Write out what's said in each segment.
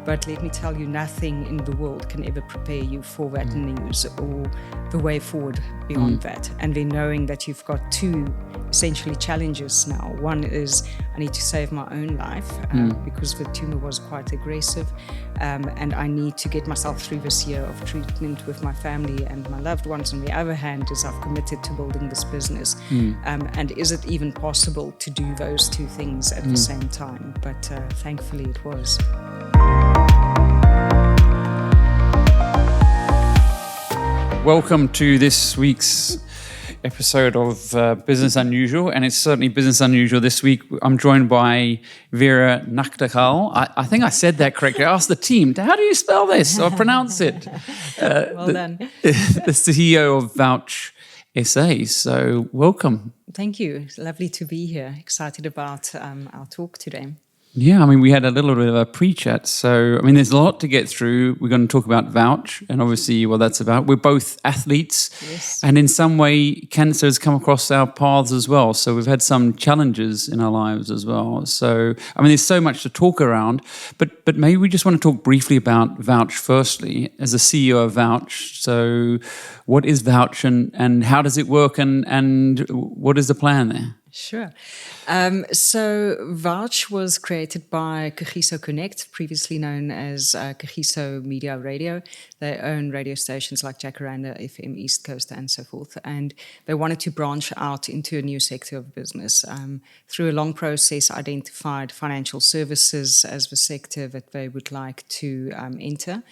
But let me tell you, nothing in the world can ever prepare you for that news or the way forward beyond that. And then knowing that you've got two essentially challenges now. One is I need to save my own life because the tumor was quite aggressive, and I need to get myself through this year of treatment with my family and my loved ones. On the other hand is I've committed to building this business. And is it even possible to do those two things at the same time? But thankfully it was. Welcome to this week's episode of Business Unusual, and it's certainly Business Unusual this week. I'm joined by Vera Nagtegaal. I think I said that correctly. I asked the team, how do you spell this or pronounce it? Well done. The CEO of Vouch SA. So welcome. Thank you. It's lovely to be here. Excited about our talk today. Yeah, I mean, we had a little bit of a pre-chat. So, I mean, there's a lot to get through. We're going to talk about Vouch and obviously what that's about. We're both athletes. Yes. And in some way, cancer has come across our paths as well. So we've had some challenges in our lives as well. So, I mean, there's so much to talk around. But maybe we just want to talk briefly about Vouch firstly. As the CEO of Vouch, so what is Vouch and how does it work and what is the plan there? Sure. So Vouch was created by Kagiso Connect, previously known as Kagiso Media Radio. They own radio stations like Jacaranda, FM, East Coast, and so forth. And they wanted to branch out into a new sector of business. Through a long process, identified financial services as the sector that they would like to enter.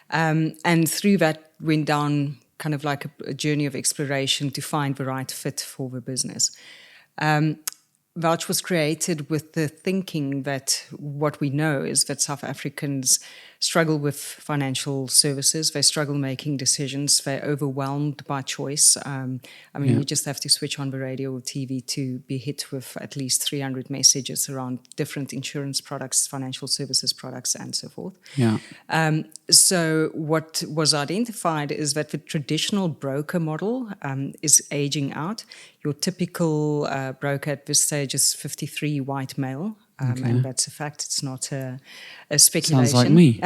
And through that, went down kind of like a journey of exploration to find the right fit for the business. Vouch was created with the thinking that what we know is that South Africans struggle with financial services. They struggle making decisions. They're overwhelmed by choice. You just have to switch on the radio or TV to be hit with at least 300 messages around different insurance products, financial services products, and so forth. Yeah. So what was identified is that the traditional broker model is aging out. Your typical broker at this stage is 53 white male. And that's a fact. It's not a speculation. Sounds like me.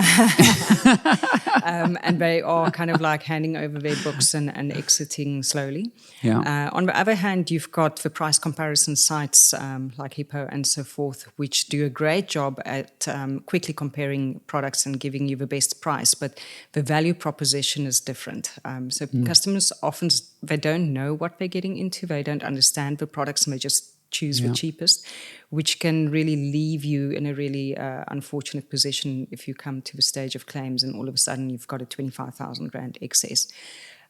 And they are kind of like handing over their books and exiting slowly. Yeah. On the other hand, you've got the price comparison sites like Hippo and so forth, which do a great job at quickly comparing products and giving you the best price. But the value proposition is different. So customers often, they don't know what they're getting into. They don't understand the products and they just choose the cheapest, which can really leave you in a really unfortunate position if you come to the stage of claims and all of a sudden you've got a 25,000 Rand excess.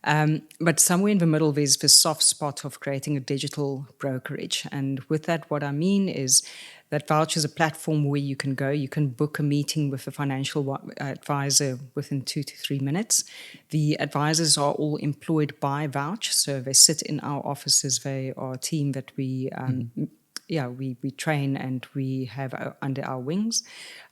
But somewhere in the middle, there's the soft spot of creating a digital brokerage. And with that, what I mean is that Vouch is a platform where you can go, you can book a meeting with a financial advisor within 2 to 3 minutes. The advisors are all employed by Vouch, so they sit in our offices. They are a team that we train and we have under our wings.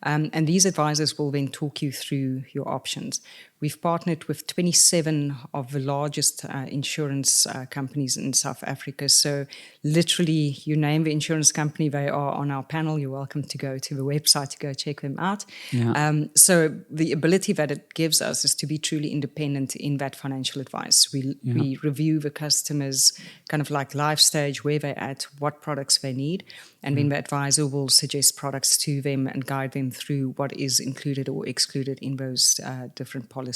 And these advisors will then talk you through your options. We've partnered with 27 of the largest insurance companies in South Africa. So literally, you name the insurance company, they are on our panel. You're welcome to go to the website to go check them out. Yeah. So the ability that it gives us is to be truly independent in that financial advice. We review the customers' kind of like life stage, where they're at, what products they need. And then the advisor will suggest products to them and guide them through what is included or excluded in those different policies.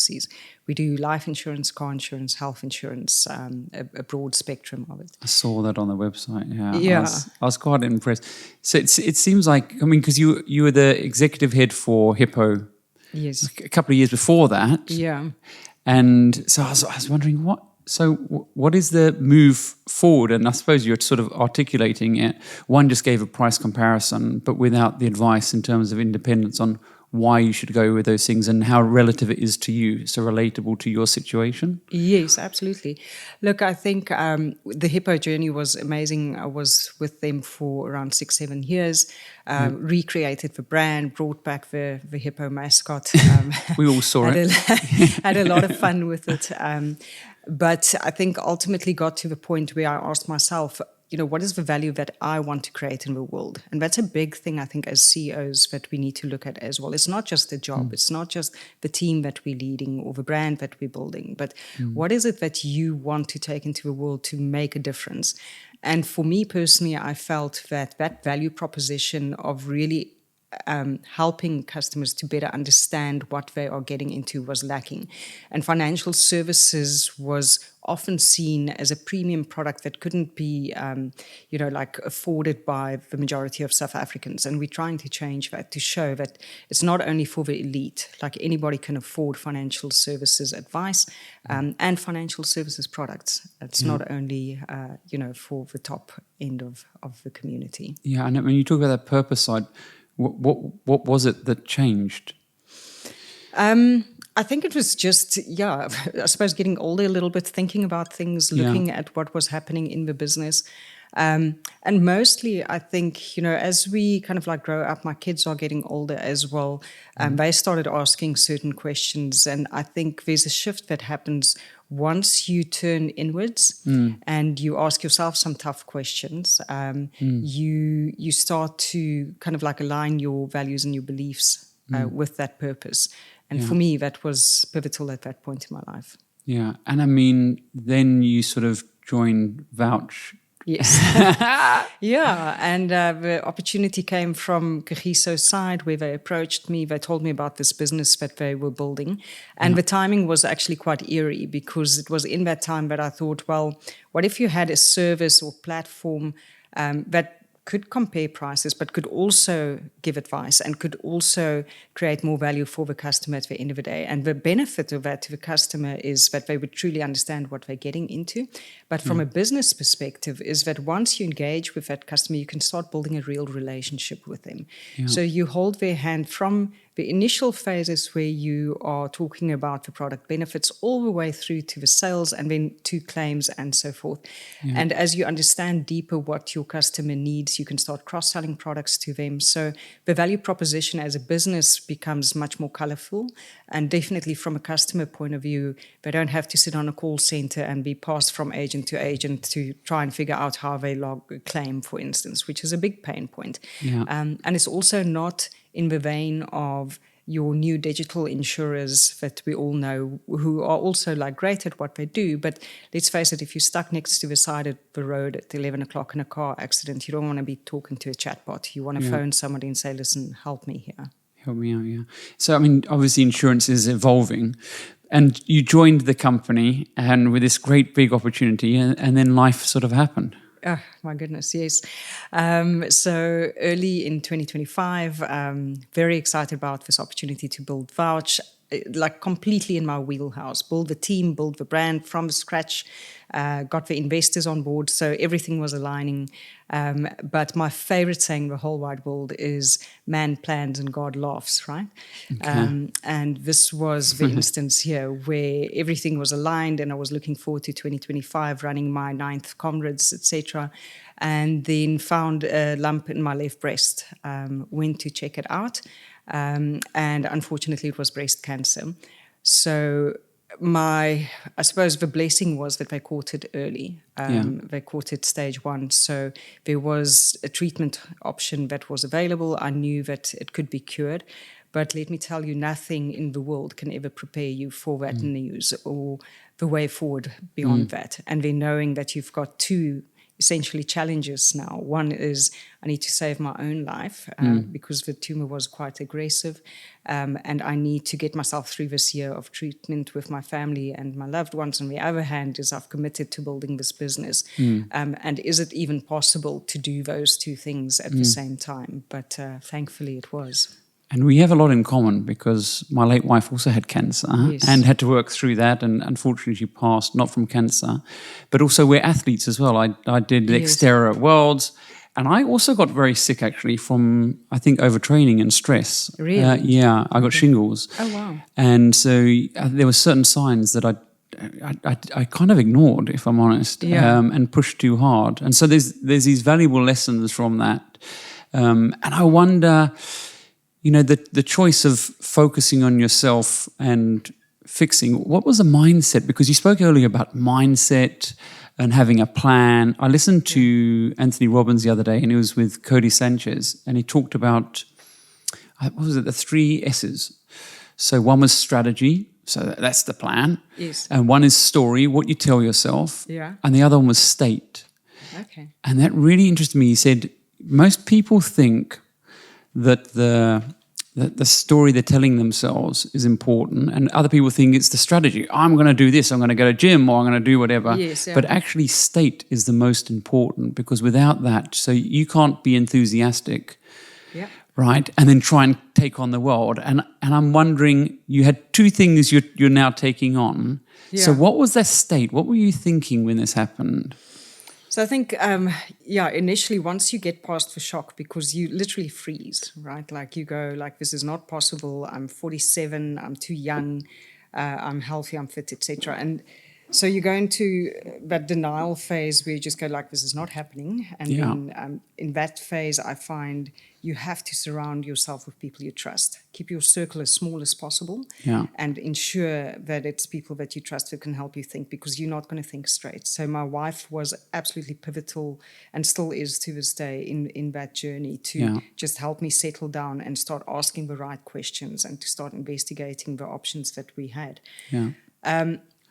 We do life insurance, car insurance, health insurance, a broad spectrum of it. I saw that on the website. Yeah. I was quite impressed. So it seems like, I mean, because you were the executive head for Hippo. Yes. A couple of years before that. Yeah. And so I was wondering what is the move forward? And I suppose you're sort of articulating it. One just gave a price comparison, but without the advice in terms of independence on why you should go with those things and how relative it is to you, so relatable to your situation? Yes, absolutely. Look, I think the Hippo journey was amazing. I was with them for around 6-7 years, recreated the brand, brought back the Hippo mascot. We all saw it. Had a lot of fun with it. But I think ultimately got to the point where I asked myself, what is the value that I want to create in the world? And that's a big thing, I think, as CEOs that we need to look at as well. It's not just the job. It's not just the team that we're leading or the brand that we're building, but what is it that you want to take into the world to make a difference? And for me personally, I felt that value proposition of really helping customers to better understand what they are getting into was lacking. And financial services was often seen as a premium product that couldn't be, afforded by the majority of South Africans. And we're trying to change that to show that it's not only for the elite, like anybody can afford financial services advice and financial services products. It's not only, for the top end of the community. Yeah, and when you talk about that purpose side, what was it that changed? I think it was just, I suppose getting older a little bit, thinking about things, looking at what was happening in the business. And mostly, I think, as we kind of like grow up, my kids are getting older as well. They started asking certain questions. And I think there's a shift that happens once you turn inwards and you ask yourself some tough questions. You start to kind of like align your values and your beliefs with that purpose. And for me, that was pivotal at that point in my life. Yeah. And I mean, then you sort of joined Vouch. Yes. And the opportunity came from Kagiso's side where they approached me. They told me about this business that they were building. And the timing was actually quite eerie because it was in that time that I thought, well, what if you had a service or platform that could compare prices, but could also give advice and could also create more value for the customer at the end of the day. And the benefit of that to the customer is that they would truly understand what they're getting into. But from a business perspective is that once you engage with that customer, you can start building a real relationship with them. Yeah. So you hold their hand from the initial phases where you are talking about the product benefits all the way through to the sales and then to claims and so forth. Yeah. And as you understand deeper what your customer needs, you can start cross-selling products to them. So the value proposition as a business becomes much more colorful. And definitely from a customer point of view, they don't have to sit on a call center and be passed from agent to agent to try and figure out how they log a claim, for instance, which is a big pain point. Yeah. And it's also not in the vein of your new digital insurers that we all know who are also like great at what they do. But let's face it, if you're stuck next to the side of the road at 11 o'clock in a car accident, you don't want to be talking to a chatbot. You want to phone somebody and say, listen, help me here. Help me out, yeah. So, I mean, obviously insurance is evolving. And you joined the company and with this great big opportunity and then life sort of happened. Oh, my goodness, yes. So early in 2025, very excited about this opportunity to build Vouch, like completely in my wheelhouse. Build the team, build the brand from scratch, got the investors on board, so everything was aligning. But my favorite saying in the whole wide world is, man plans and God laughs, right? Okay. And this was the instance here where everything was aligned and I was looking forward to 2025, running my 9th Comrades, etc. And then found a lump in my left breast, went to check it out. And unfortunately, it was breast cancer. So I suppose the blessing was that they caught it early. They caught it stage 1. So there was a treatment option that was available. I knew that it could be cured. But let me tell you, nothing in the world can ever prepare you for that news or the way forward beyond that. And then knowing that you've got 2 essentially challenges now. One is I need to save my own life because the tumor was quite aggressive, and I need to get myself through this year of treatment with my family and my loved ones. On the other hand is I've committed to building this business, and is it even possible to do those 2 things at the same time? But thankfully it was. And we have a lot in common because my late wife also had cancer and had to work through that. And unfortunately, she passed, not from cancer, but also we're athletes as well. I did the Xterra Worlds. And I also got very sick, actually, from, I think, overtraining and stress. Really? I got shingles. Oh, wow. And so there were certain signs that I kind of ignored, if I'm honest, and pushed too hard. And so there's these valuable lessons from that. And I wonder, the choice of focusing on yourself and fixing, what was the mindset? Because you spoke earlier about mindset, and having a plan. I listened to Anthony Robbins the other day, and he was with Cody Sanchez, and he talked about, what was it, the 3 S's. So one was strategy, so that's the plan. Yes. And one is story, what you tell yourself. Yeah. And the other one was state. Okay. And that really interested me. He said, most people think that the story they're telling themselves is important, and other people think it's the strategy. I'm going to do this, I'm going to go to gym, or I'm going to do whatever. Yes, yeah. But actually state is the most important, because without that, so you can't be enthusiastic, Yeah. right, and then try and take on the world. And I'm wondering, you had 2 things you're now taking on. Yeah. So what was that state? What were you thinking when this happened? So I think, initially, once you get past the shock, because you literally freeze, right? Like you go, like, this is not possible. I'm 47. I'm too young. I'm healthy. I'm fit, etc. And so you go into that denial phase where you just go, like, this is not happening. And then in that phase, I find you have to surround yourself with people you trust. Keep your circle as small as possible, and ensure that it's people that you trust who can help you think, because you're not going to think straight. So my wife was absolutely pivotal, and still is to this day, in that journey to just help me settle down and start asking the right questions, and to start investigating the options that we had.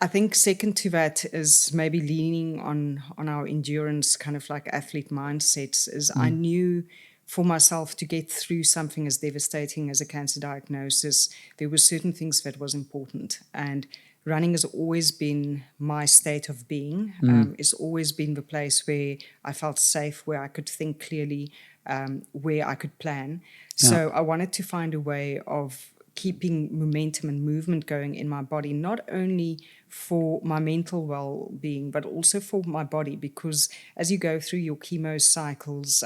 I think second to that is maybe leaning on our endurance, kind of like athlete mindsets, is I knew for myself, to get through something as devastating as a cancer diagnosis, there were certain things that was important. And running has always been my state of being. It's always been the place where I felt safe, where I could think clearly, where I could plan. So I wanted to find a way of keeping momentum and movement going in my body, not only for my mental well-being, but also for my body, because as you go through your chemo cycles,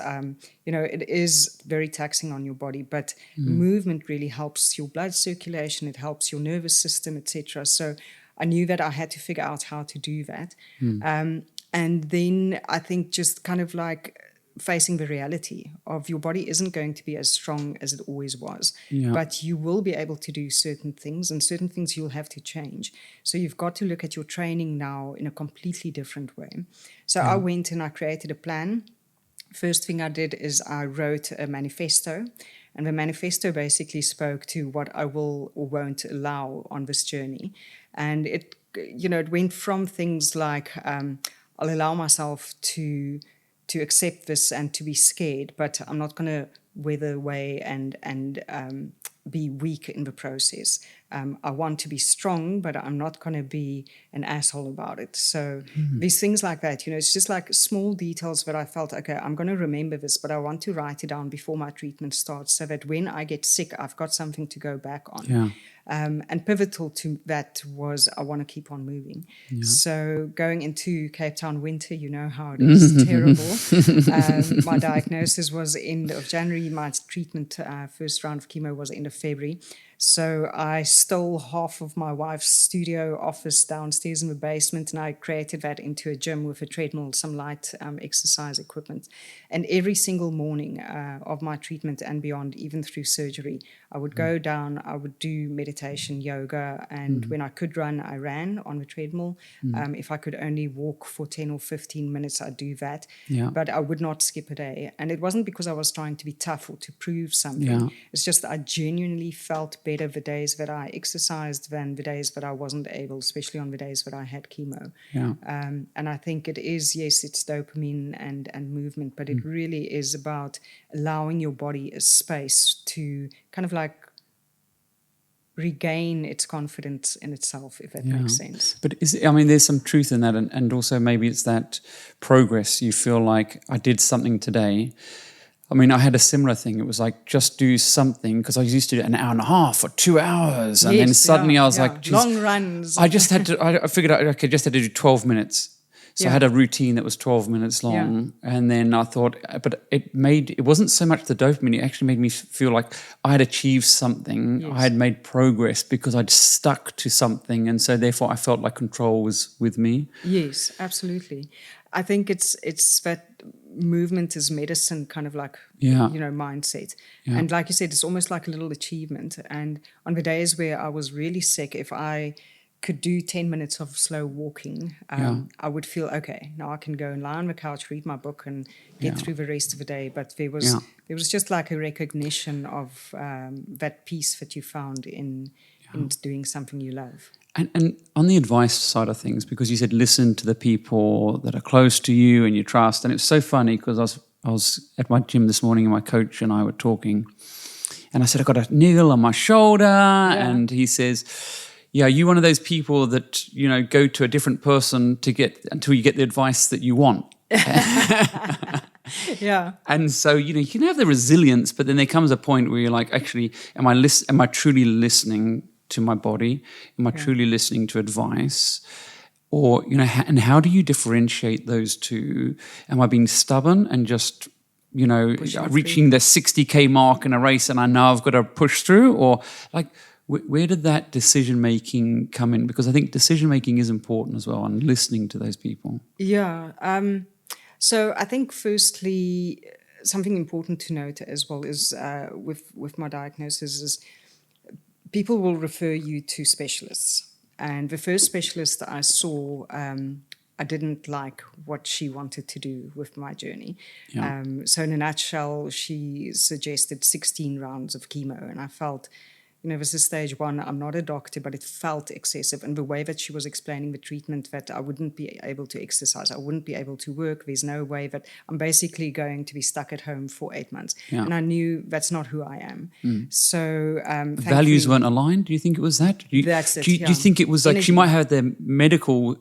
it is very taxing on your body, but movement really helps your blood circulation, it helps your nervous system, etc. So I knew that I had to figure out how to do that. And then I think just kind of like facing the reality of your body isn't going to be as strong as it always was, but you will be able to do certain things, and certain things you'll have to change. So you've got to look at your training now in a completely different way. So I went and I created a plan. First thing I did is I wrote a manifesto, and the manifesto basically spoke to what I will or won't allow on this journey. And it went from things like I'll allow myself to accept this and to be scared, but I'm not going to wither away and be weak in the process. I want to be strong, but I'm not going to be an asshole about it. So these things like that, it's just like small details that I felt, okay, I'm going to remember this, but I want to write it down before my treatment starts, so that when I get sick, I've got something to go back on. And pivotal to that was I want to keep on moving. So going into Cape Town winter, you know how it is, terrible. My diagnosis was end of January. My treatment, first round of chemo, was end of February. So I stole half of my wife's studio office downstairs in the basement, and I created that into a gym with a treadmill, some light exercise equipment. And every single morning of my treatment and beyond, even through surgery, I would go down, I would do meditation, yoga, and when I could run, I ran on the treadmill. If I could only walk for 10 or 15 minutes, I'd do that. But I would not skip a day. And it wasn't because I was trying to be tough or to prove something. It's just that I genuinely felt better the days that I exercised than the days that I wasn't able, especially on the days that I had chemo. And I think it is, yes, it's dopamine and movement, but it really is about allowing your body a space to kind of like regain its confidence in itself, if that makes sense. But there's some truth in that, and also maybe it's that progress. You feel like I did something today. I had a similar thing. It was like, just do something, because I used to do an hour and a half or 2 hours. And then suddenly I was like, geez, long runs. I just had to, I figured out, okay, just had to do 12 minutes. So I had a routine that was 12 minutes long. And then I thought, but it wasn't so much the dopamine, it actually made me feel like I had achieved something. I had made progress because I'd stuck to something. And so therefore I felt like control was with me. Yes, absolutely. I think it's that movement is medicine kind of like, mindset. And like you said, it's almost like a little achievement. And on the days where I was really sick, if I could do 10 minutes of slow walking, I would feel, okay, now I can go and lie on the couch, read my book and get through the rest of the day. But there was just like a recognition of that peace that you found in doing something you love. And on the advice side of things, because you said listen to the people that are close to you and you trust, and it's so funny because I was at my gym this morning and my coach and I were talking, and I said, I've got a niggle on my shoulder, and he says, yeah, you one of those people that, you know, go to a different person until you get the advice that you want. Yeah. And so, you know, you can have the resilience, but then there comes a point where you're like, actually, am I truly listening to my body? Am I truly listening to advice? Or, you know, and how do you differentiate those two? Am I being stubborn and just, you know, reaching the 60K mark in a race and I know I've got to push through? Or like, where did that decision-making come in? Because I think decision-making is important as well, and listening to those people. Yeah. So I think firstly, something important to note as well is with my diagnosis is people will refer you to specialists. And the first specialist I saw, I didn't like what she wanted to do with my journey. Yeah. So in a nutshell, she suggested 16 rounds of chemo. And I felt, you know, this is stage 1. I'm not a doctor, but it felt excessive. And the way that she was explaining the treatment, that I wouldn't be able to exercise, I wouldn't be able to work. There's no way that I'm basically going to be stuck at home for 8 months. Yeah. And I knew that's not who I am. So values weren't aligned. Do you think it was that? That's it. Do you think it was like she might have the medical,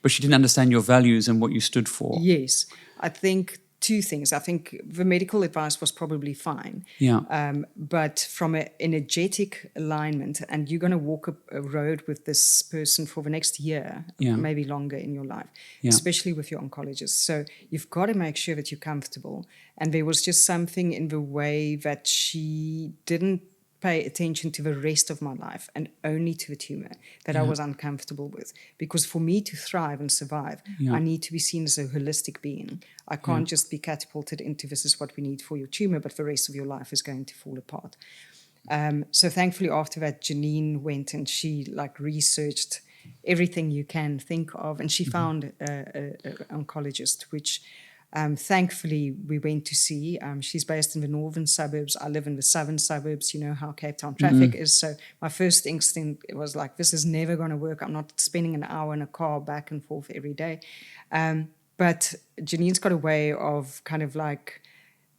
but she didn't understand your values and what you stood for? Yes. I think 2 things. I think the medical advice was probably fine. Yeah. But from an energetic alignment, and you're going to walk a road with this person for the next year, maybe longer in your life, especially with your oncologist. So you've got to make sure that you're comfortable. And there was just something in the way that she didn't pay attention to the rest of my life and only to the tumor that I was uncomfortable with. Because for me to thrive and survive, I need to be seen as a holistic being. I can't just be catapulted into this is what we need for your tumor, but the rest of your life is going to fall apart. So thankfully after that, Janine went and she like researched everything you can think of, and she found an oncologist, which thankfully we went to see. She's based in the northern suburbs. I live in the southern suburbs. You know how Cape Town traffic is. So my first instinct was like, this is never going to work. I'm not spending an hour in a car back and forth every day. But Janine's got a way of kind of like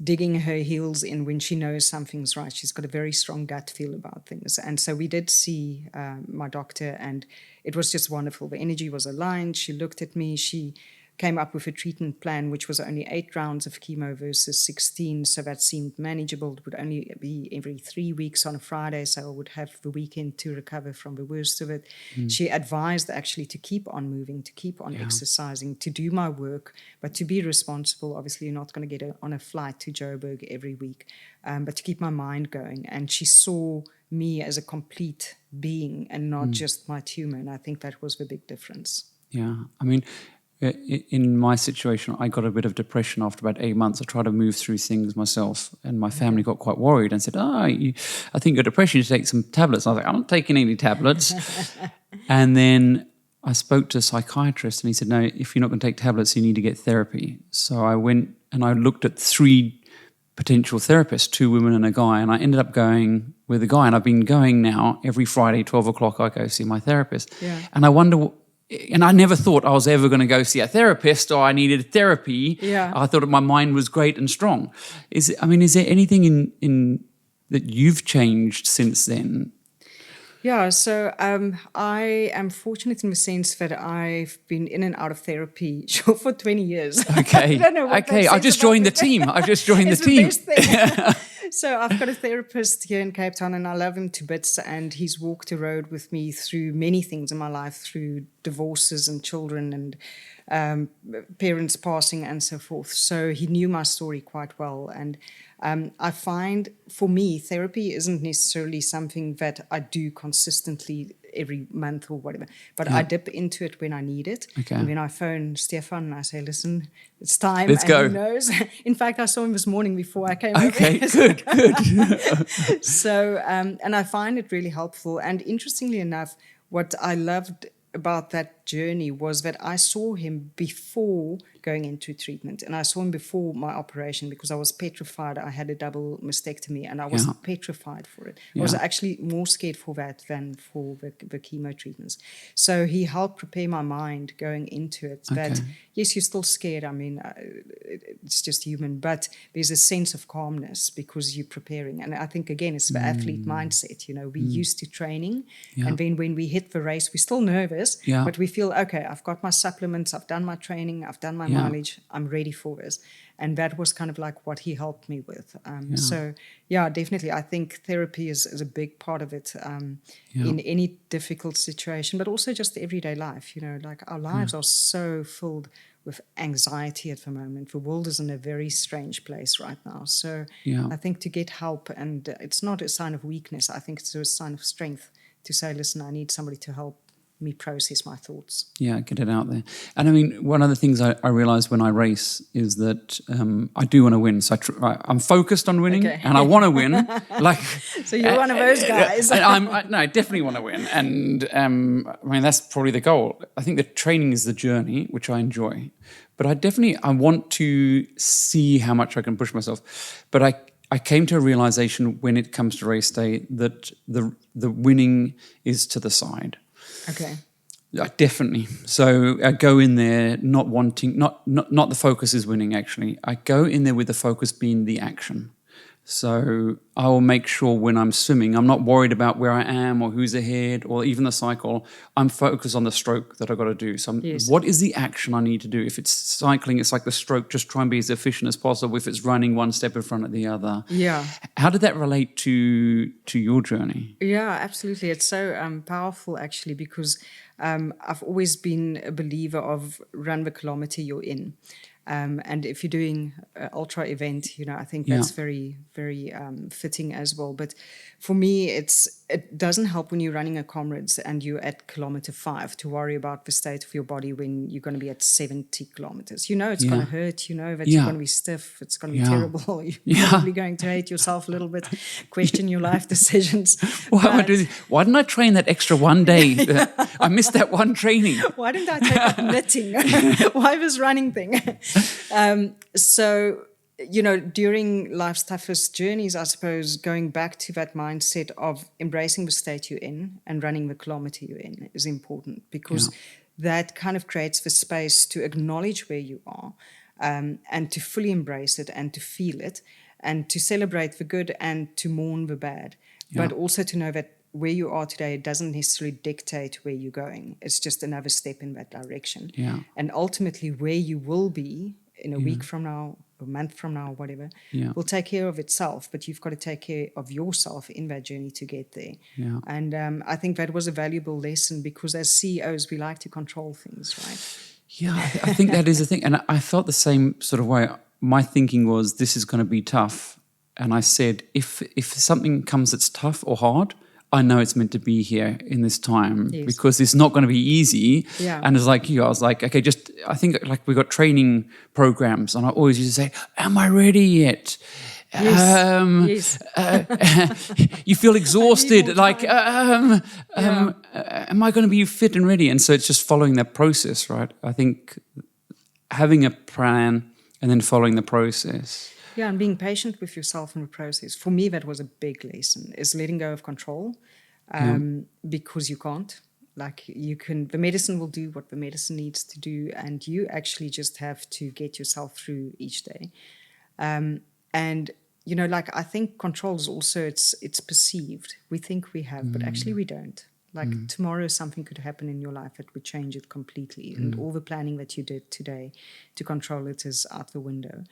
digging her heels in when she knows something's right. She's got a very strong gut feel about things. And so we did see my doctor, and it was just wonderful. The energy was aligned. She looked at me. She came up with a treatment plan, which was only 8 rounds of chemo versus 16. So that seemed manageable. It would only be every 3 weeks on a Friday. So I would have the weekend to recover from the worst of it. She advised actually to keep on moving, to keep on exercising, to do my work, but to be responsible. Obviously, you're not going to get on a flight to Joburg every week, but to keep my mind going. And she saw me as a complete being and not just my tumor. And I think that was the big difference. Yeah. I mean, in my situation, I got a bit of depression after about 8 months. I tried to move through things myself, and my family got quite worried and said, I think you're depression, you should take some tablets. I was like, I'm not taking any tablets. And then I spoke to a psychiatrist, and he said, no, if you're not going to take tablets, you need to get therapy. So I went and I looked at 3 potential therapists, 2 women and a guy, and I ended up going with a guy. And I've been going now every Friday, 12 o'clock, I go see my therapist. Yeah. And I wonder... And I never thought I was ever going to go see a therapist or I needed therapy. Yeah. I thought my mind was great and strong. Is there anything in that you've changed since then? Yeah, so I am fortunate in the sense that I've been in and out of therapy for 20 years. Okay. I don't know what I've just joined the team. I've just joined the team. Best thing. So I've got a therapist here in Cape Town, and I love him to bits, and he's walked the road with me through many things in my life, through divorces and children and parents passing and so forth. So he knew my story quite well. And I find, for me, therapy isn't necessarily something that I do consistently every month or whatever, but I dip into it when I need it. Okay. And when I phone Stefan and I say, listen, it's time. Let's go. He knows. In fact, I saw him this morning before I came Okay, over. good. So, and I find it really helpful. And interestingly enough, what I loved about that journey was that I saw him before going into treatment, and I saw him before my operation because I was petrified. I had a double mastectomy and I was petrified for it. I was actually more scared for that than for the chemo treatments. So he helped prepare my mind going into it that, yes, you're still scared. I mean, it's just human, but there's a sense of calmness because you're preparing. And I think, again, it's the athlete mindset. You know, we're used to training, and then when we hit the race, we're still nervous, but we feel, okay, I've got my supplements, I've done my training, I've done my mileage, I'm ready for this. And that was kind of like what he helped me with. So, definitely, I think therapy is a big part of it in any difficult situation, but also just everyday life. You know, like our lives are so filled with anxiety at the moment. The world is in a very strange place right now. So I think to get help, and it's not a sign of weakness, I think it's a sign of strength to say, listen, I need somebody to help me process my thoughts. Yeah, get it out there. And I mean, one of the things I realize when I race is that I do want to win. So I'm focused on winning, and I want to win. Like, so you're one of those guys. I definitely want to win. And I mean, that's probably the goal. I think the training is the journey, which I enjoy. But I want to see how much I can push myself. But I came to a realization when it comes to race day that the winning is to the side. Okay. Definitely. So I go in there not wanting, not the focus is winning, actually. I go in there with the focus being the action. So I will make sure when I'm swimming, I'm not worried about where I am or who's ahead or even the cycle. I'm focused on the stroke that I've got to do. So what is the action I need to do? If it's cycling, it's like the stroke, just try and be as efficient as possible. If it's running, one step in front of the other. Yeah. How did that relate to your journey? Yeah, absolutely. It's so powerful, actually, because I've always been a believer of run the kilometer you're in. And if you're doing an ultra event, you know, I think that's very, very fitting as well. But for me, it doesn't help when you're running a comrades and you're at kilometer 5 to worry about the state of your body when you're going to be at 70 kilometers. You know it's going to hurt. You know that you're going to be stiff. It's going to be terrible. You're probably going to hate yourself a little bit, question your life decisions. Why am I doing this? Why didn't I train that extra one day? I missed that one training. Why didn't I take up knitting? Why this running thing? So, you know, during life's toughest journeys, I suppose, going back to that mindset of embracing the state you're in and running the kilometer you're in is important because that kind of creates the space to acknowledge where you are and to fully embrace it and to feel it and to celebrate the good and to mourn the bad, but also to know that where you are today doesn't necessarily dictate where you're going. It's just another step in that direction. Yeah. And ultimately where you will be in a week from now, a month from now, whatever, will take care of itself. But you've got to take care of yourself in that journey to get there. Yeah. And I think that was a valuable lesson because as CEOs, we like to control things, right? Yeah, I think that is the thing. And I felt the same sort of way. My thinking was this is going to be tough. And I said, if something comes that's tough or hard, I know it's meant to be here in this time because it's not going to be easy. Yeah. And it's like I was like, okay, I think like we got training programs and I always used to say, am I ready yet? Yes. You feel exhausted. Like, am I going to be fit and ready? And so it's just following that process, right? I think having a plan and then following the process. Yeah, and being patient with yourself in the process. For me, that was a big lesson, is letting go of control because you can't. Like the medicine will do what the medicine needs to do, and you actually just have to get yourself through each day. And, you know, like I think control is also, it's perceived. We think we have, but actually we don't. Like tomorrow something could happen in your life that would change it completely. And all the planning that you did today to control it is out the window.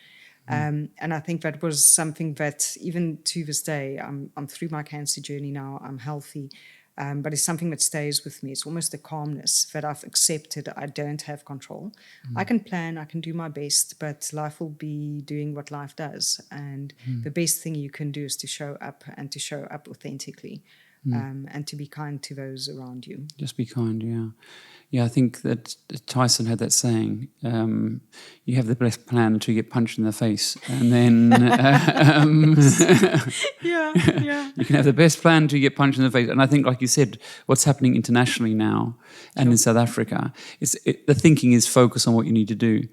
And I think that was something that even to this day, I'm through my cancer journey now, I'm healthy. But it's something that stays with me. It's almost a calmness that I've accepted I don't have control. I can plan, I can do my best, but life will be doing what life does. And the best thing you can do is to show up, and to show up authentically, and to be kind to those around you. Just be kind, yeah. Yeah, I think that Tyson had that saying, you have the best plan until you get punched in the face. And then Yeah. you can have the best plan until you get punched in the face. And I think, like you said, what's happening internationally now and in South Africa, the thinking is focus on what you need to do.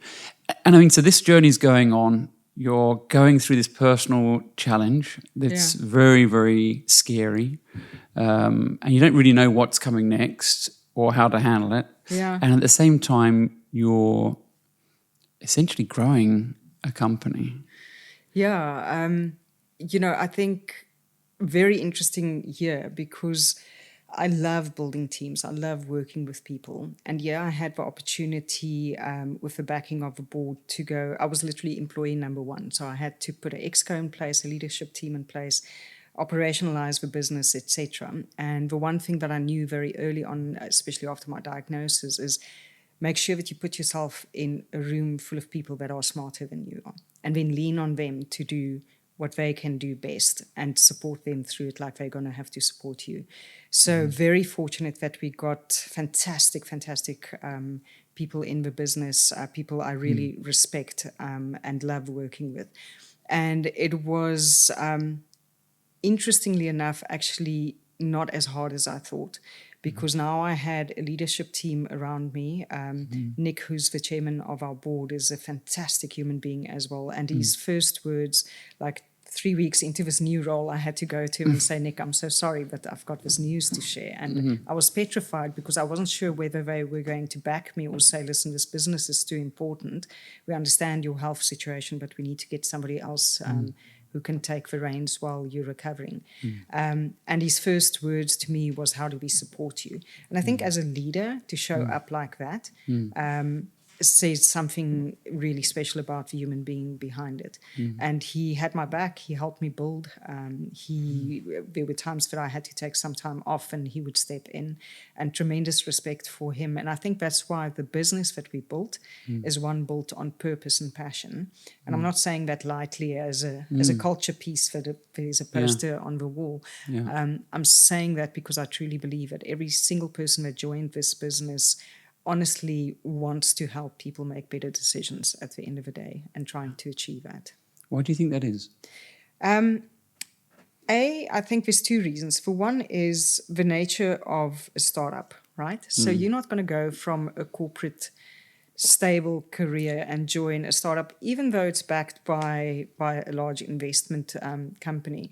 And I mean, so this journey is going on. You're going through this personal challenge that's very, very scary. And you don't really know what's coming next or how to handle it. Yeah. And at the same time, you're essentially growing a company. Yeah. I think very interesting here, because I love building teams. I love working with people. And I had the opportunity with the backing of the board to go. I was literally employee number one. So I had to put an exco in place, a leadership team in place, operationalize the business, etc. And the one thing that I knew very early on, especially after my diagnosis, is make sure that you put yourself in a room full of people that are smarter than you are, and then lean on them to do what they can do best and support them through it like they're going to have to support you. So very fortunate that we got fantastic people in the business, people I really respect and love working with. And it was... interestingly enough, actually not as hard as I thought, because now I had a leadership team around me. Nick, who's the chairman of our board, is a fantastic human being as well. And his first words, like 3 weeks into this new role, I had to go to him and say, Nick, I'm so sorry, but I've got this news to share. And I was petrified because I wasn't sure whether they were going to back me or say, listen, this business is too important. We understand your health situation, but we need to get somebody else who can take the reins while you're recovering. And his first words to me was, how do we support you? And I think as a leader, to show up like that says something really special about the human being behind it. And he had my back. He helped me build. There were times that I had to take some time off and he would step in, and tremendous respect for him. And I think that's why the business that we built is one built on purpose and passion. And I'm not saying that lightly as a culture piece that there's a poster on the wall. I'm saying that because I truly believe that every single person that joined this business honestly wants to help people make better decisions at the end of the day and trying to achieve that. Why do you think that is? I think there's two reasons. For one is the nature of a startup, right? So you're not going to go from a corporate stable career and join a startup, even though it's backed by a large investment company.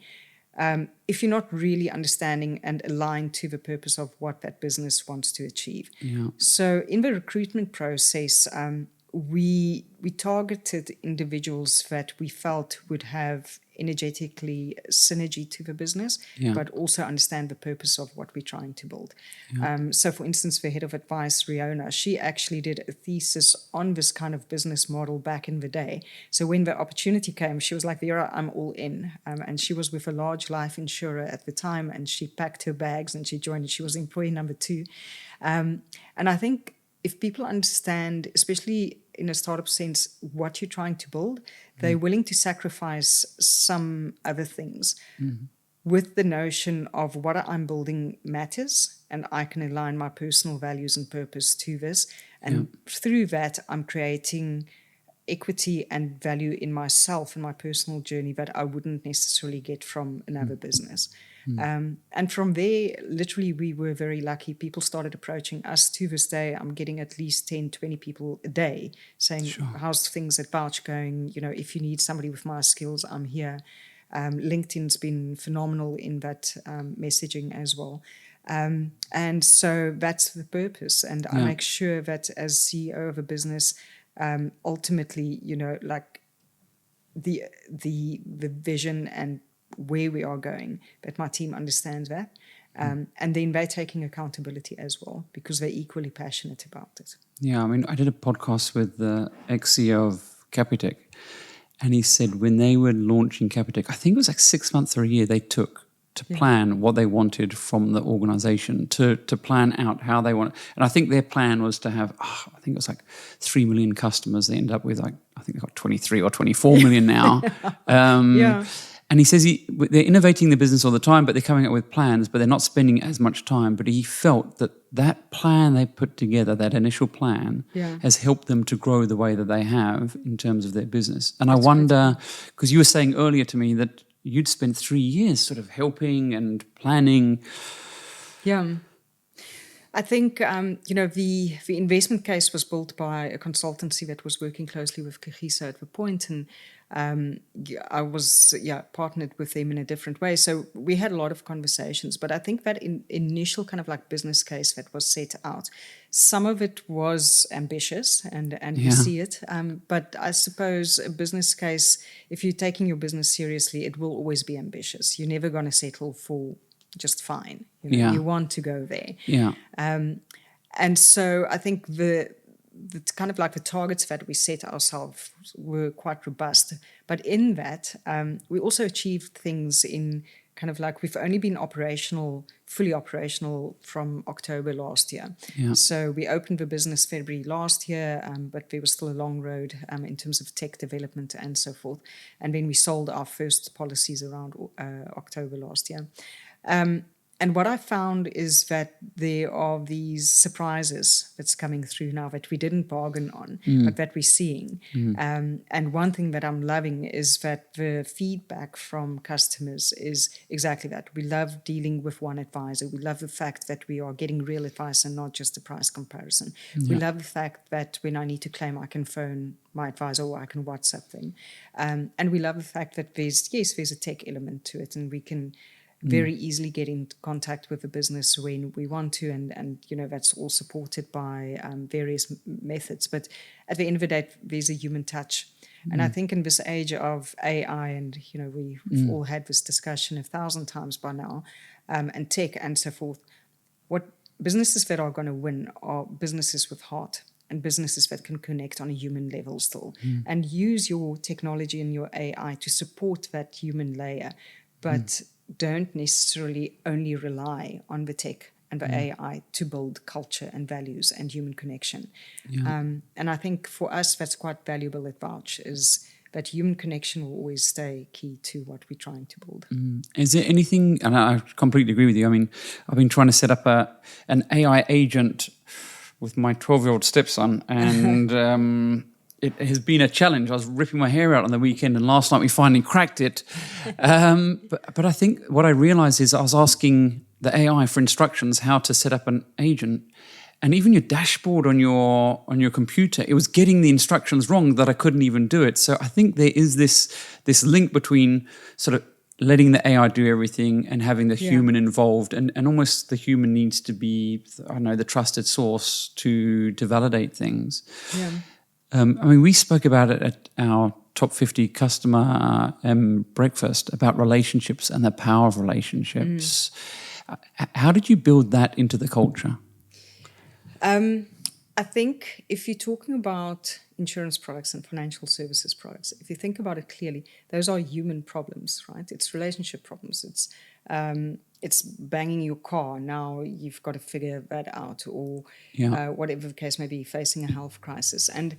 If you're not really understanding and aligned to the purpose of what that business wants to achieve. So in the recruitment process, we targeted individuals that we felt would have energetically synergy to the business, but also understand the purpose of what we're trying to build. So for instance, the head of advice, Riona, she actually did a thesis on this kind of business model back in the day. So when the opportunity came, she was like, Vera, I'm all in. And she was with a large life insurer at the time, and she packed her bags and she joined. She was employee number 2. And I think if people understand, especially in a startup sense, what you're trying to build, they're willing to sacrifice some other things with the notion of what I'm building matters, and I can align my personal values and purpose to this. And through that, I'm creating equity and value in myself and my personal journey that I wouldn't necessarily get from another business. And from there, literally, we were very lucky. People started approaching us. To this day, I'm getting at least 10, 20 people a day saying, how's things at Vouch going? You know, if you need somebody with my skills, I'm here. LinkedIn's been phenomenal in that messaging as well. And so that's the purpose. And I make sure that as CEO of a business, ultimately, you know, like the vision and where we are going, that my team understands that. And then they're taking accountability as well, because they're equally passionate about it. Yeah, I mean, I did a podcast with the ex-CEO of Capitec, and he said when they were launching Capitec, I think it was like 6 months or a year, they took to plan what they wanted from the organization, to plan out how they want. And I think their plan was to have, I think it was like 3 million customers. They ended up with like, I think they've got 23 or 24 million now. And he says they're innovating the business all the time, but they're coming up with plans, but they're not spending as much time. But he felt that plan they put together, that initial plan, has helped them to grow the way that they have in terms of their business. And I wonder, because you were saying earlier to me that you'd spent 3 years sort of helping and planning. Yeah. I think, the investment case was built by a consultancy that was working closely with Kagiso at the point, and I was partnered with them in a different way. So we had a lot of conversations, but I think that initial kind of like business case that was set out, some of it was ambitious, and we see it. But I suppose a business case, if you're taking your business seriously, it will always be ambitious. You're never going to settle for just fine. You want to go there. Yeah. And so I think the kind of like the targets that we set ourselves were quite robust. But in that, we also achieved things in kind of like, we've only been fully operational from October last year. Yeah. So we opened the business February last year, but there was still a long road in terms of tech development and so forth. And then we sold our first policies around October last year. And what I found is that there are these surprises that's coming through now that we didn't bargain on, but that we're seeing. And one thing that I'm loving is that the feedback from customers is exactly that. We love dealing with one advisor. We love the fact that we are getting real advice and not just a price comparison. We love the fact that when I need to claim, I can phone my advisor or I can WhatsApp them. And we love the fact that there's a tech element to it, and we can very easily get in contact with the business when we want to, and that's all supported by various methods. But at the end of the day, there's a human touch. And I think in this age of AI, and we've all had this discussion 1,000 times by now, and tech and so forth, what businesses that are going to win are businesses with heart, and businesses that can connect on a human level still, and use your technology and your AI to support that human layer, but don't necessarily only rely on the tech and the AI to build culture and values and human connection. And I think for us, that's quite valuable at Vouch, is that human connection will always stay key to what we're trying to build. Is there anything, and I completely agree with you, I mean, I've been trying to set up an AI agent with my 12-year-old stepson, and it has been a challenge. I was ripping my hair out on the weekend, and last night we finally cracked it. But I think what I realized is I was asking the AI for instructions how to set up an agent, and even your dashboard on your computer, it was getting the instructions wrong that I couldn't even do it. So I think there is this link between sort of letting the AI do everything and having the human involved, and almost the human needs to be, the trusted source to validate things. Yeah. I mean, we spoke about it at our top 50 customer breakfast about relationships and the power of relationships. How did you build that into the culture? I think if you're talking about insurance products and financial services products, if you think about it clearly, those are human problems, right? It's relationship problems. It's banging your car. Now you've got to figure that out, or whatever the case may be, facing a health crisis. And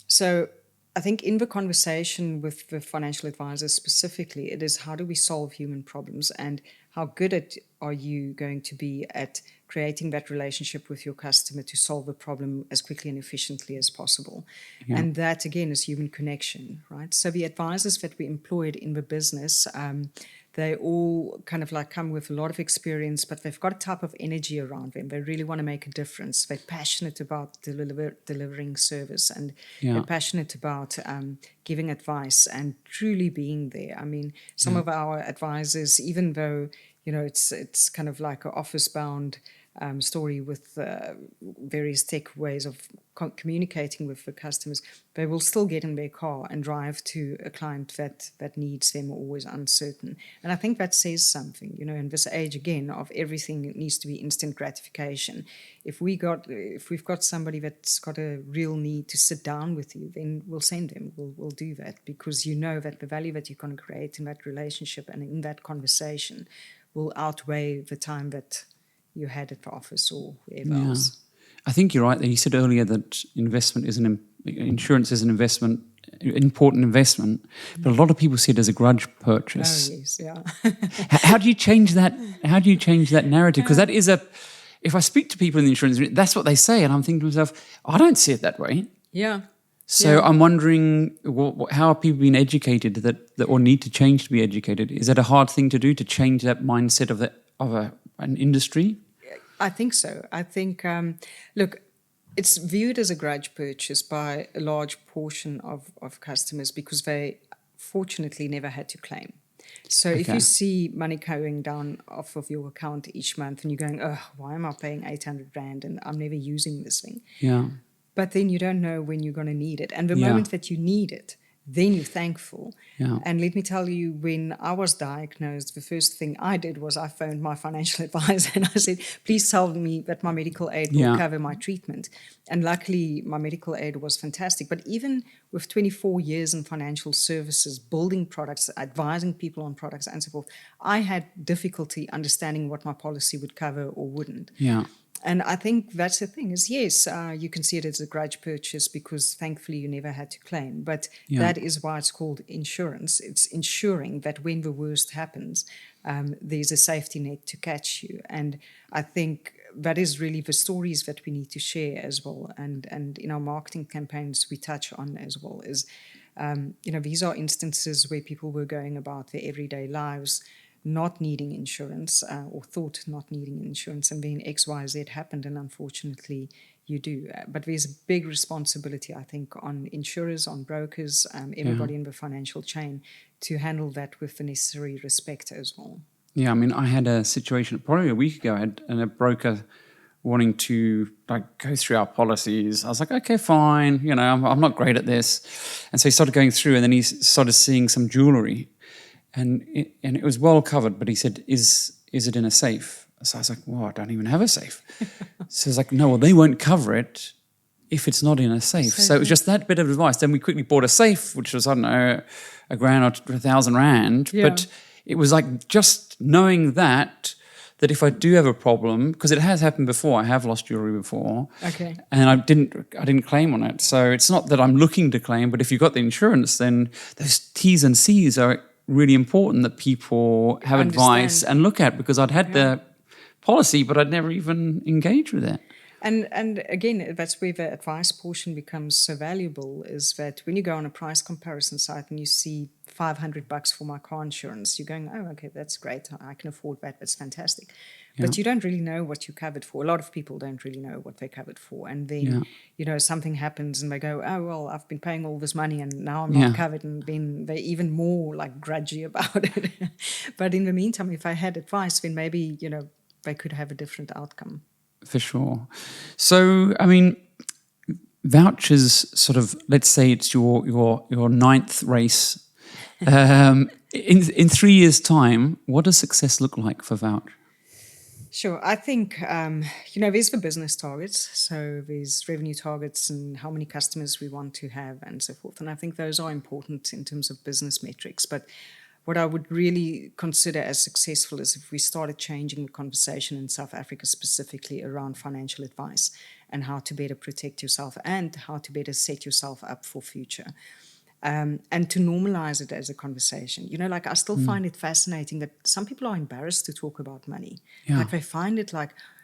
so I think in the conversation with the financial advisors specifically, it is how do we solve human problems, and how good are you going to be at creating that relationship with your customer to solve the problem as quickly and efficiently as possible. And that, again, is human connection, right? So the advisors that we employed in the business, they all kind of like come with a lot of experience, but they've got a type of energy around them. They really want to make a difference. They're passionate about delivering service, and they're passionate about giving advice and truly being there. I mean, some of our advisors, even though, it's kind of like an office-bound story with various tech ways of communicating with the customers, they will still get in their car and drive to a client that needs them or always uncertain. And I think that says something, in this age, again, of everything needs to be instant gratification. If we've got somebody that's got a real need to sit down with you, then we'll send them. We'll do that, because that the value that you're going to create in that relationship and in that conversation will outweigh the time that you had at the office or wherever Yeah. else. I think you're right. You said earlier that insurance is an important investment, but a lot of people see it as a grudge purchase. Oh, yes, yeah. How do you change that? How do you change that narrative? Because that is if I speak to people in the insurance, that's what they say, and I'm thinking to myself, I don't see it that way. Yeah. So I'm wondering, how are people being educated that or need to change to be educated? Is that a hard thing to do, to change that mindset of an industry? I think so. I think, look, it's viewed as a grudge purchase by a large portion of customers because they fortunately never had to claim. So if you see money going down off of your account each month and you're going, oh, why am I paying 800 Rand and I'm never using this thing? Yeah. But then you don't know when you're going to need it. And the moment that you need it, then you're thankful. Yeah. And let me tell you, when I was diagnosed, the first thing I did was I phoned my financial advisor and I said, please tell me that my medical aid will cover my treatment. And luckily, my medical aid was fantastic. But even with 24 years in financial services, building products, advising people on products and so forth, I had difficulty understanding what my policy would cover or wouldn't. Yeah. And I think that's the thing is, yes, you can see it as a grudge purchase because thankfully you never had to claim. But that is why it's called insurance. It's ensuring that when the worst happens, there's a safety net to catch you. And I think that is really the stories that we need to share as well. And in our marketing campaigns, we touch on as well is, these are instances where people were going about their everyday lives not needing insurance or thought not needing insurance, and then X, Y, Z happened, and unfortunately you do. But there's a big responsibility, I think, on insurers, on brokers, everybody in the financial chain to handle that with the necessary respect as well. Yeah, I mean, I had a situation probably a week ago, I had a broker wanting to go through our policies. I was like, okay, fine, I'm not great at this. And so he started going through, and then he started seeing some jewellery. And it was well covered, but he said, is it in a safe? So I was like, well, I don't even have a safe. So he's like, no, well, they won't cover it if it's not in a safe. So it was just that bit of advice. Then we quickly bought a safe, which was, I don't know, $1,000 or 1,000 Rand. Yeah. But it was like just knowing that if I do have a problem, because it has happened before, I have lost jewelry before. Okay. And I didn't claim on it. So it's not that I'm looking to claim, but if you've got the insurance, then those T's and C's are really important that people have advice and look at, because I'd had the policy, but I'd never even engaged with it. And again, that's where the advice portion becomes so valuable, is that when you go on a price comparison site and you see $500 for my car insurance, you're going, oh, okay, that's great. I can afford that. That's fantastic. Yeah. But you don't really know what you're covered for. A lot of people don't really know what they're covered for. And then, something happens and they go, oh, well, I've been paying all this money and now I'm not covered. And then they're even more grudgy about it. But in the meantime, if I had advice, then maybe, they could have a different outcome. For sure. So, I mean, Vouch is sort of, let's say it's your ninth race. In 3 years' time, what does success look like for Vouch? Sure. I think, there's the business targets. So there's revenue targets and how many customers we want to have and so forth. And I think those are important in terms of business metrics. But what I would really consider as successful is if we started changing the conversation in South Africa specifically around financial advice and how to better protect yourself and how to better set yourself up for future. And to normalize it as a conversation. I still find it fascinating that some people are embarrassed to talk about money. Yeah. They find it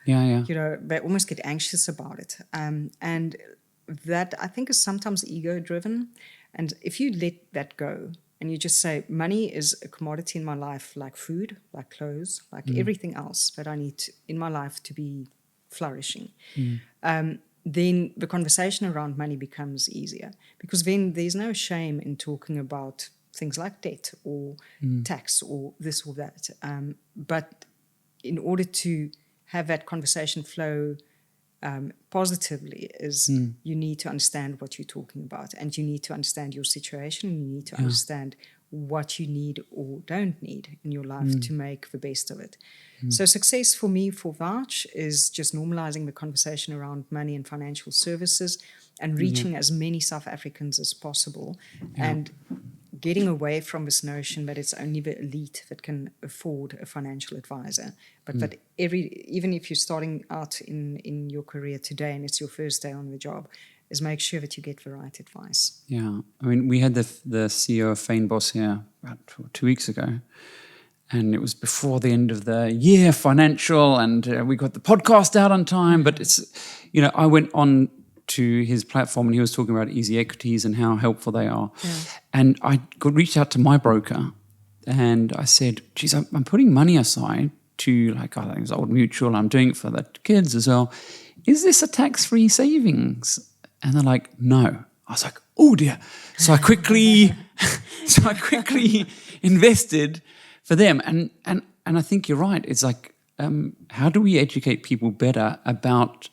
they almost get anxious about it. And that, I think, is sometimes ego-driven. And if you let that go, and you just say, money is a commodity in my life, like food, like clothes, like everything else that I need in my life to be flourishing, then the conversation around money becomes easier, because then there's no shame in talking about things like debt or tax or this or that. But in order to have that conversation flow positively is you need to understand what you're talking about, and you need to understand your situation, and you need to understand what you need or don't need in your life to make the best of it. So success for me for Vouch is just normalizing the conversation around money and financial services and reaching as many South Africans as possible and getting away from this notion that it's only the elite that can afford a financial advisor, but that even if you're starting out in your career today and it's your first day on the job, is make sure that you get the right advice. Yeah. I mean, we had the CEO of Fynbos here about 2 weeks ago, and it was before the end of the year financial, and we got the podcast out on time, but it's, I went on to his platform and he was talking about easy equities and how helpful they are. Yeah. And I reached out to my broker and I said, geez, I'm putting money aside to, I think it was Old Mutual, I'm doing it for the kids as well. Is this a tax-free savings? And they're like, no. I was like, oh dear. So I quickly invested for them. And I think you're right. It's like, how do we educate people better about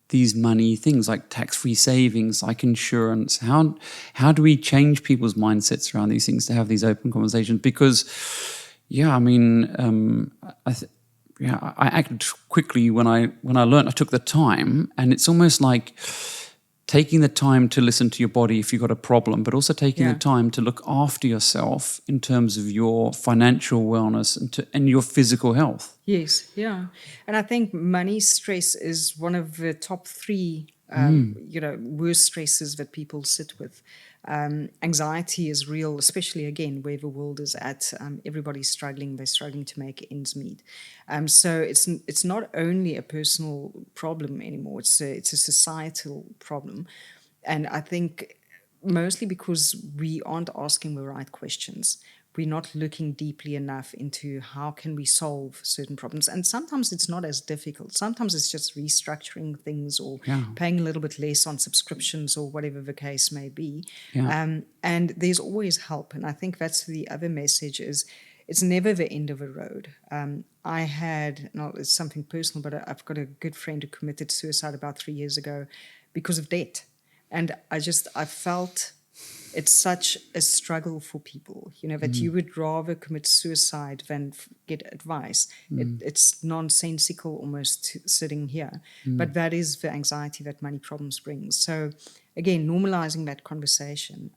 these money things like tax-free savings, like insurance? How do we change people's mindsets around these things to have these open conversations? Because, I acted quickly when I learned. I took the time, and it's almost like taking the time to listen to your body if you've got a problem, but also taking the time to look after yourself in terms of your financial wellness and your physical health. Yes, yeah. And I think money stress is one of the top 3, worst stresses that people sit with. Anxiety is real, especially, again, where the world is at. Everybody's struggling. They're struggling to make ends meet. So it's not only a personal problem anymore. It's a societal problem. And I think mostly because we aren't asking the right questions. We're not looking deeply enough into how can we solve certain problems. And sometimes it's not as difficult. Sometimes it's just restructuring things or paying a little bit less on subscriptions or whatever the case may be. Yeah. And there's always help. And I think that's the other message is it's never the end of a road. It's something personal, but I've got a good friend who committed suicide about 3 years ago because of debt. And I felt it's such a struggle for people, that you would rather commit suicide than get advice. It's nonsensical almost sitting here. But that is the anxiety that money problems bring. So again, normalizing that conversation.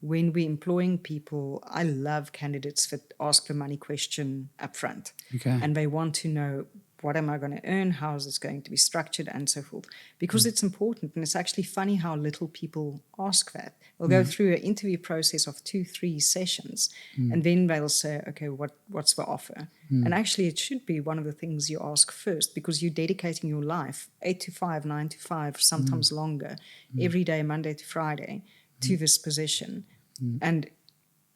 When we're employing people, I love candidates that ask the money question up front. Okay. And they want to know, what am I going to earn? How is this going to be structured? And so forth. Because it's important. And it's actually funny how little people ask that. They'll go through an interview process of 2-3 sessions. And then they'll say, okay, what's the offer? And actually, it should be one of the things you ask first, because you're dedicating your life 8 to 5, 9 to 5, sometimes longer, every day, Monday to Friday, to this position. And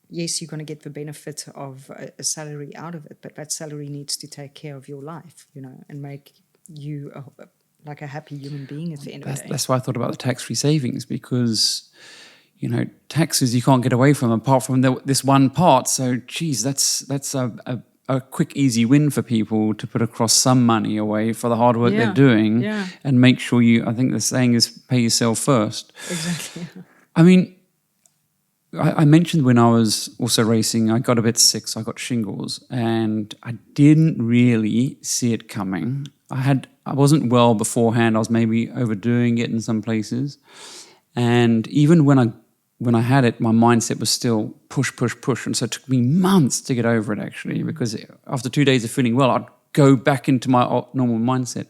yes, you're going to get the benefit of a salary out of it, but that salary needs to take care of your life, and make you a happy human being at the end of the day. That's why I thought about the tax-free savings, because, taxes you can't get away from apart from this one part. So, geez, that's a quick, easy win for people to put across some money away for the hard work they're doing and make sure I think the saying is pay yourself first. Exactly. I mean, I mentioned when I was also racing, I got a bit sick, so I got shingles, and I didn't really see it coming. I wasn't well beforehand. I was maybe overdoing it in some places, and even when I had it, my mindset was still push, and so it took me months to get over it actually, because after 2 days of feeling well, I'd go back into my normal mindset.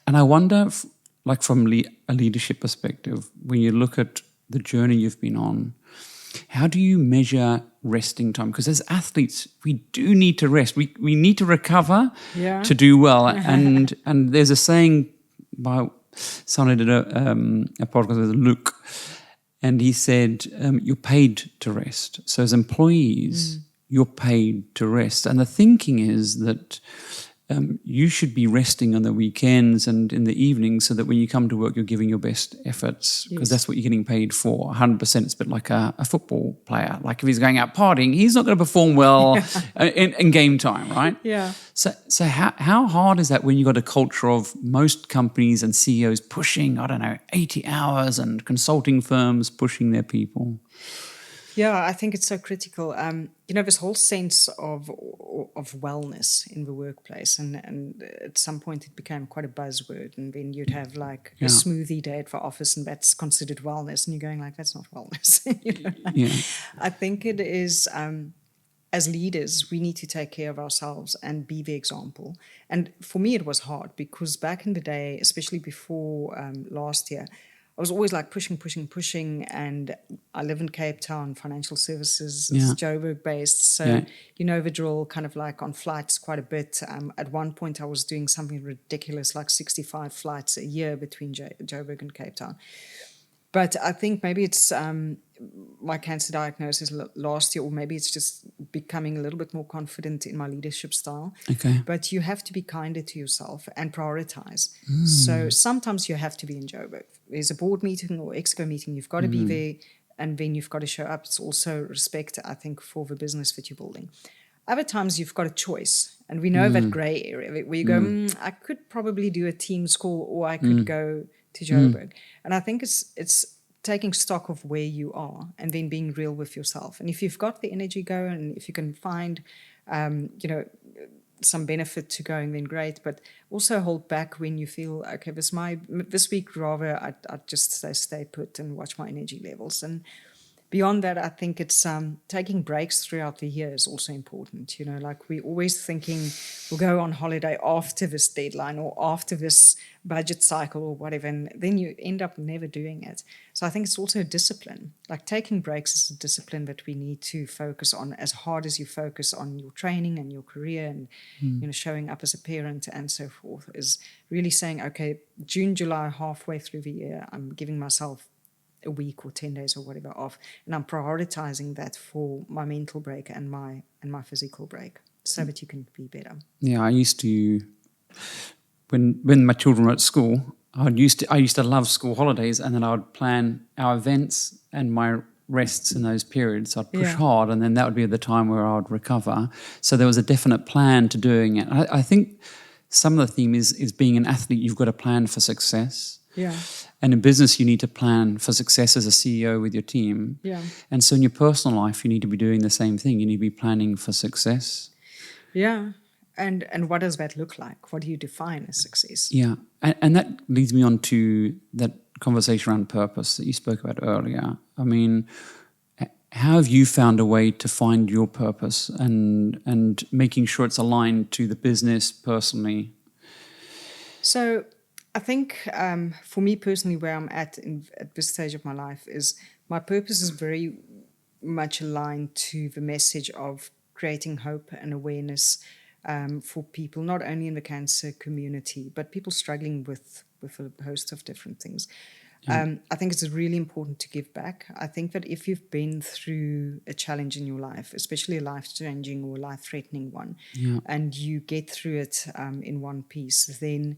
And I wonder, from a leadership perspective, when you look at the journey you've been on, how do you measure resting time? Because as athletes, we do need to rest. We need to recover to do well. And there's a saying by someone who did a podcast with Luke, and he said, you're paid to rest. So as employees, you're paid to rest. And the thinking is that you should be resting on the weekends and in the evenings so that when you come to work, you're giving your best efforts, because that's what you're getting paid for. 100%. It's a bit like a football player. Like if he's going out partying, he's not going to perform well in game time, right? Yeah. So how hard is that when you've got a culture of most companies and CEOs pushing, 80 hours and consulting firms pushing their people? Yeah, I think it's so critical. This whole sense of wellness in the workplace, and at some point it became quite a buzzword. And then you'd have like a Yeah. smoothie day at the office, and that's considered wellness. And you're going like, that's not wellness. Yeah. I think it is. As leaders, we need to take care of ourselves and be the example. And for me, it was hard because back in the day, especially before last year, I was always like pushing. And I live in Cape Town, financial services, it's Joburg based. So, you know the drill, kind of like on flights quite a bit. At one point, I was doing something ridiculous, like 65 flights a year between Joburg and Cape Town. But I think maybe it's my cancer diagnosis last year, or maybe it's just becoming a little bit more confident in my leadership style. Okay. But you have to be kinder to yourself and prioritize. So sometimes you have to be in Joburg. There's a board meeting or exco meeting, you've got to be there, and then you've got to show up. It's also respect, I think, for the business that you're building. Other times you've got a choice, and we know that grey area where you go, I could probably do a Teams call, or I could go to Joburg. And I think it's taking stock of where you are and then being real with yourself. And if you've got the energy going, and if you can find, some benefit to going, then great. But also hold back when you feel, okay, this week rather I'd just stay put and watch my energy levels. And beyond that, I think it's taking breaks throughout the year is also important. Like we're always thinking we'll go on holiday after this deadline or after this budget cycle or whatever, and then you end up never doing it. So I think it's also a discipline. Like taking breaks is a discipline that we need to focus on as hard as you focus on your training and your career and showing up as a parent and so forth, is really saying, okay, June, July, halfway through the year, I'm giving myself a week or 10 days or whatever off, and I'm prioritizing that for my mental break and my physical break, so that you can be better. Yeah, I used to, when my children were at school, I used to love school holidays, and then I would plan our events and my rests in those periods. I'd push hard, and then that would be the time where I would recover. So there was a definite plan to doing it. I think some of the theme is being an athlete, you've got to plan for success. Yeah. And in business, you need to plan for success as a CEO with your team. Yeah. And so in your personal life, you need to be doing the same thing. You need to be planning for success. Yeah. And what does that look like? What do you define as success? Yeah. And that leads me on to that conversation around purpose that you spoke about earlier. I mean, how have you found a way to find your purpose and making sure it's aligned to the business personally? So I think for me personally, where I'm at this stage of my life is my purpose is very much aligned to the message of creating hope and awareness for people, not only in the cancer community, but people struggling with a host of different things. I think it's really important to give back. I think that if you've been through a challenge in your life, especially a life-changing or life-threatening one, and you get through it in one piece, then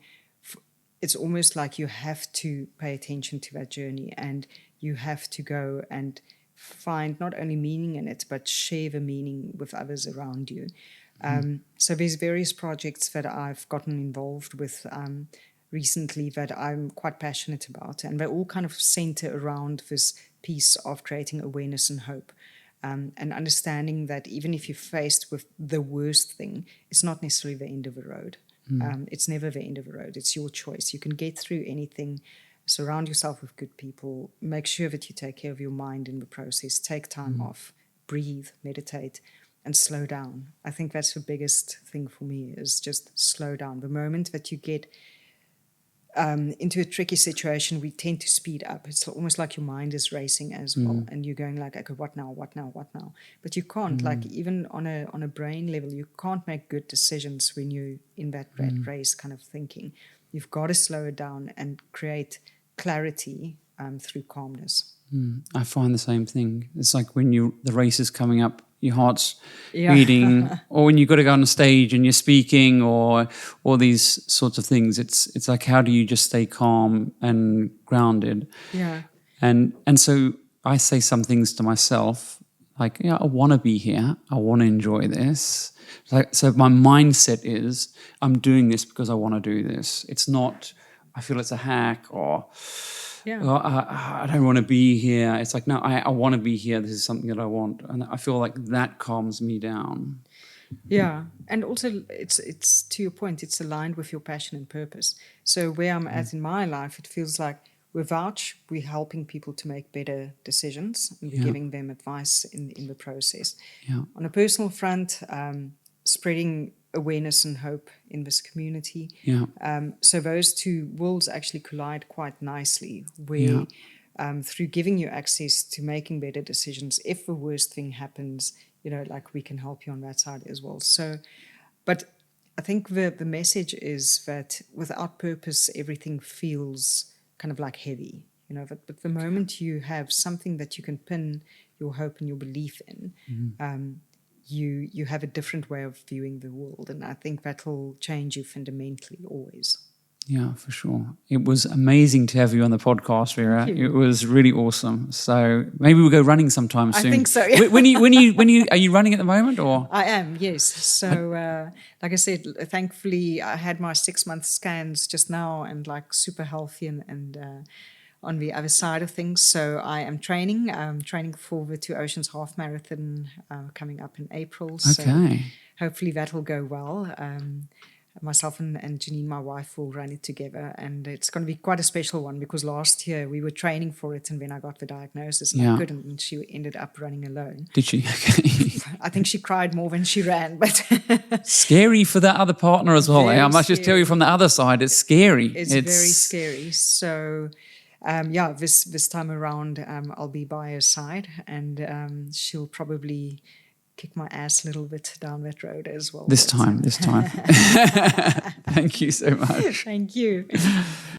it's almost like you have to pay attention to that journey, and you have to go and find not only meaning in it, but share the meaning with others around you. So there's various projects that I've gotten involved with recently that I'm quite passionate about, and they all kind of center around this piece of creating awareness and hope, and understanding that even if you're faced with the worst thing, it's not necessarily the end of the road. It's never the end of the road. It's your choice. You can get through anything. Surround yourself with good people. Make sure that you take care of your mind in the process. Take time off. Breathe, meditate, and slow down. I think that's the biggest thing for me, is just slow down. The moment that you get into a tricky situation, we tend to speed up. It's almost like your mind is racing as well, and you're going like, okay, what now? But you can't, like even on a brain level, you can't make good decisions when you're in that rat race kind of thinking. You've got to slow it down and create clarity through calmness. I find the same thing. It's like when the race is coming up, your heart's beating, or when you've got to go on stage and you're speaking, or all these sorts of things. It's like, how do you just stay calm and grounded? Yeah. And so I say some things to myself, like, I want to be here. I want to enjoy this. So my mindset is, I'm doing this because I want to do this. It's not, I feel it's a hack, or Yeah. "Oh, I don't want to be here." It's like, no, I want to be here. This is something that I want. And I feel like that calms me down. Yeah, and also it's to your point, it's aligned with your passion and purpose. So where I'm at in my life, it feels like with Vouch, we're helping people to make better decisions and we're giving them advice in the process. Yeah. On a personal front, spreading awareness and hope in this community. Yeah. So those two worlds actually collide quite nicely, where through giving you access to making better decisions, if the worst thing happens, like we can help you on that side as well. So, but I think the message is that without purpose, everything feels kind of like heavy, but the moment you have something that you can pin your hope and your belief in, you have a different way of viewing the world. And I think that will change you fundamentally always. Yeah, for sure. It was amazing to have you on the podcast, Vera. It was really awesome. So maybe we'll go running sometime soon. I think so. Yeah. When are you running at the moment, or? I am, yes. So, like I said, thankfully I had my 6-month scans just now and like super healthy and on the other side of things. So I am training. I'm training for the 2 Oceans Half Marathon coming up in April. So hopefully that will go well. Myself and Janine, my wife, will run it together, and it's going to be quite a special one because last year we were training for it, and then I got the diagnosis and I couldn't, and she ended up running alone. Did she? Okay. I think she cried more than she ran, but scary for that other partner as well. I must just tell you from the other side, it's scary. It's very scary. So, this time around, I'll be by her side, and she'll probably kick my ass a little bit down that road as well. This time. Thank you so much. Thank you.